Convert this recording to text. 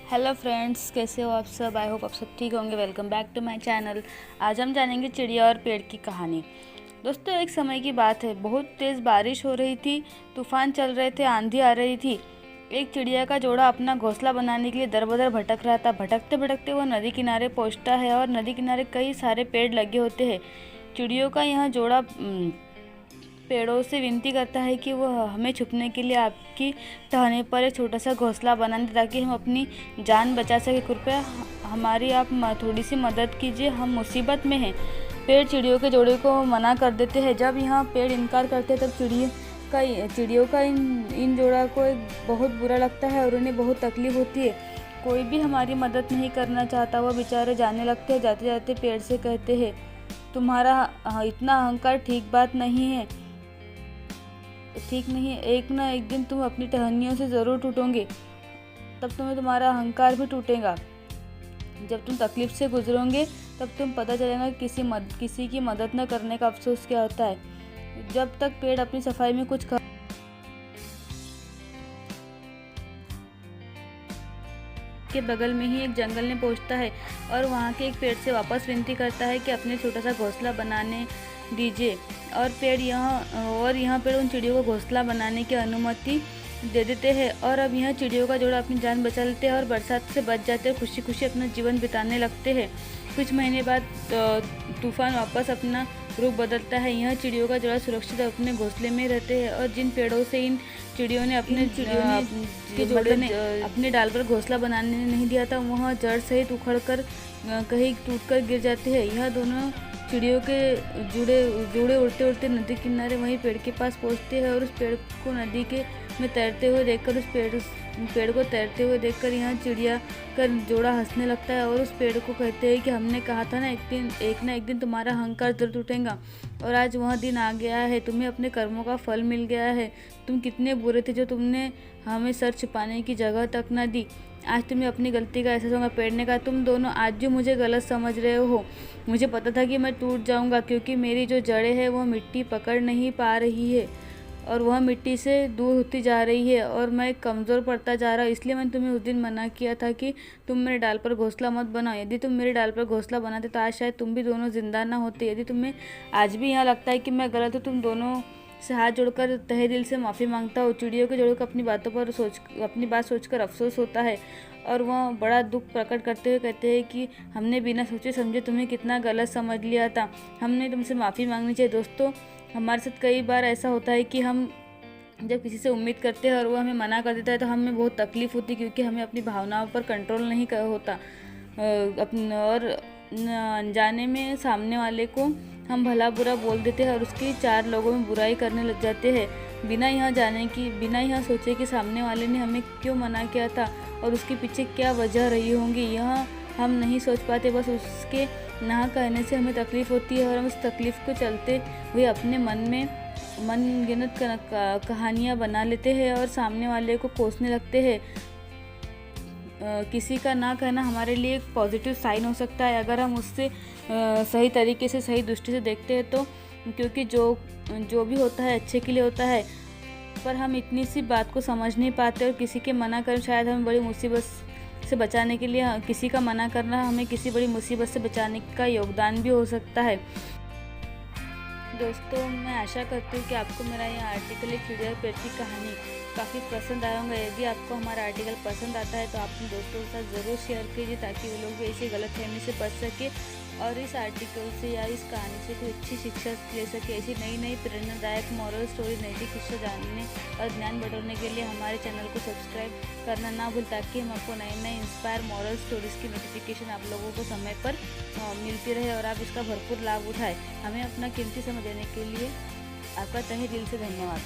Hello friends, कैसे हो आप सब। आई होप आप सब ठीक होंगे। Welcome back to my channel. आज हम जानेंगे चिड़िया और पेड़ की कहानी। दोस्तों, एक समय की बात है। बहुत तेज़ बारिश हो रही थी, तूफान चल रहे थे, आंधी आ रही थी। एक चिड़िया का जोड़ा अपना घोंसला बनाने के लिए दर बदर भटक रहा था। भटकते भटकते वो नदी किनारे पहुंचता है और नदी किनारे कई सारे पेड़ लगे होते हैं। चिड़ियों का यह जोड़ा पेड़ों से विनती करता है कि वो हमें छुपने के लिए आपकी टहनी पर एक छोटा सा घोंसला बना दे ताकि हम अपनी जान बचा सके। कृपया हमारी आप थोड़ी सी मदद कीजिए, हम मुसीबत में हैं। पेड़ चिड़ियों के जोड़े को मना कर देते हैं। जब यहाँ पेड़ इनकार करते हैं तब चिड़ियों का इन जोड़ा को बहुत बुरा लगता है और उन्हें बहुत तकलीफ होती है। कोई भी हमारी मदद नहीं करना चाहता। वह बेचारे जाने लगते हैं। जाते जाते पेड़ से कहते हैं, तुम्हारा इतना अहंकार ठीक बात नहीं है, ठीक नहीं है। एक ना एक दिन तुम अपनी टहनियों से ज़रूर टूटोगे, तब तुम्हें तुम्हारा अहंकार भी टूटेगा। जब तुम तकलीफ से गुजरोगे तब तुम पता चलेगा कि किसी की मदद न करने का अफसोस क्या होता है। जब तक पेड़ अपनी सफाई में कुछ के बगल में ही एक जंगल में पहुंचता है और वहां के एक पेड़ से वापस विनती करता है कि अपने छोटा सा घोंसला बनाने दीजिए। और यहाँ पेड़ उन चिड़ियों को घोंसला बनाने की अनुमति दे देते हैं। और अब यहाँ चिड़ियों का जोड़ा अपनी जान बचा लेते हैं और बरसात से बच जाते हैं। खुशी खुशी अपना जीवन बिताने लगते हैं। कुछ महीने बाद तूफान वापस अपना रूप बदलता है। यह चिड़ियों का जोड़ा सुरक्षित अपने घोंसले में रहते हैं और जिन पेड़ों से इन चिड़ियों ने अपने डाल पर घोंसला बनाने नहीं दिया था, वह जड़ सहित उखड़कर कहीं टूटकर गिर जाते हैं। यह दोनों चिड़ियों के जोड़े उड़ते उड़ते नदी किनारे वहीं पेड़ के पास पहुंचते हैं और उस पेड़ को नदी के में तैरते हुए देखकर पेड़ को तैरते हुए देखकर यहाँ चिड़िया का जोड़ा हंसने लगता है और उस पेड़ को कहते हैं कि हमने कहा था ना, एक ना एक दिन तुम्हारा अहंकार जरूर टूटेगा। और आज वह दिन आ गया है। तुम्हें अपने कर्मों का फल मिल गया है। तुम कितने बुरे थे जो तुमने हमें सर छुपाने की जगह तक न दी। आज तुम्हें अपनी गलती का एहसास होगा। पेड़ ने कहा, तुम दोनों आज जो मुझे गलत समझ रहे हो, मुझे पता था कि मैं टूट जाऊंगा, क्योंकि मेरी जो जड़ें हैं वह मिट्टी पकड़ नहीं पा रही है और वह मिट्टी से दूर होती जा रही है और मैं कमज़ोर पड़ता जा रहा हूँ। इसलिए मैंने तुम्हें उस दिन मना किया था कि तुम मेरे डाल पर घोंसला मत बनाओ। यदि तुम मेरे डाल पर घोंसला बनाते तो आज शायद तुम भी दोनों जिंदा ना होते। यदि तुम्हें आज भी यहाँ लगता है कि मैं गलत हूँ, तुम दोनों से हाथ जोड़कर तहे दिल से माफ़ी मांगता हूँ। चिड़ियों के जोड़े को अपनी बात सोचकर अफसोस होता है और वह बड़ा दुख प्रकट करते हुए कहते हैं कि हमने बिना सोचे समझे तुम्हें कितना गलत समझ लिया था। हमने तुमसे माफ़ी मांगनी चाहिए। दोस्तों, हमारे साथ कई बार ऐसा होता है कि हम जब किसी से उम्मीद करते हैं और वो हमें मना कर देता है तो हमें बहुत तकलीफ़ होती है, क्योंकि हमें अपनी भावनाओं पर कंट्रोल नहीं होता। और अनजाने में सामने वाले को हम भला बुरा बोल देते हैं और उसकी चार लोगों में बुराई करने लग जाते हैं, बिना यह सोचे कि सामने वाले ने हमें क्यों मना किया था और उसके पीछे क्या वजह रही होंगी। यह हम नहीं सोच पाते। बस उसके ना कहने से हमें तकलीफ़ होती है और हम उस तकलीफ़ को चलते हुए अपने मनगढ़ंत कहानियाँ बना लेते हैं और सामने वाले को कोसने लगते हैं। किसी का ना कहना हमारे लिए एक पॉजिटिव साइन हो सकता है अगर हम उससे सही तरीके से, सही दृष्टि से देखते हैं तो, क्योंकि जो भी होता है अच्छे के लिए होता है। पर हम इतनी सी बात को समझ नहीं पाते और किसी के मना कर शायद हमें बड़ी मुसीबत से बचाने के लिए, किसी का मना करना हमें किसी बड़ी मुसीबत से बचाने का योगदान भी हो सकता है। दोस्तों, मैं आशा करती हूँ कि आपको मेरा यह आर्टिकल एक चिड़िया और पेड़ की कहानी काफ़ी पसंद आया होगा। यदि आपको हमारा आर्टिकल पसंद आता है तो आप अपने दोस्तों के साथ ज़रूर शेयर कीजिए ताकि वो लोग भी ऐसी गलतफहमी से बच सके और इस आर्टिकल से या इस कहानी से कोई अच्छी शिक्षा ले सके। ऐसी नई नई प्रेरणादायक मॉरल स्टोरी, नैतिक शिक्षा जानने और ज्ञान बटोरने के लिए हमारे चैनल को सब्सक्राइब करना ना भूल, ताकि हम आपको नए नए इंस्पायर मॉरल स्टोरीज़ की नोटिफिकेशन आप लोगों को समय पर मिलती रहे और आप इसका भरपूर लाभ उठाएं। हमें अपना कीमती समय देने के लिए आपका तहे दिल से धन्यवाद।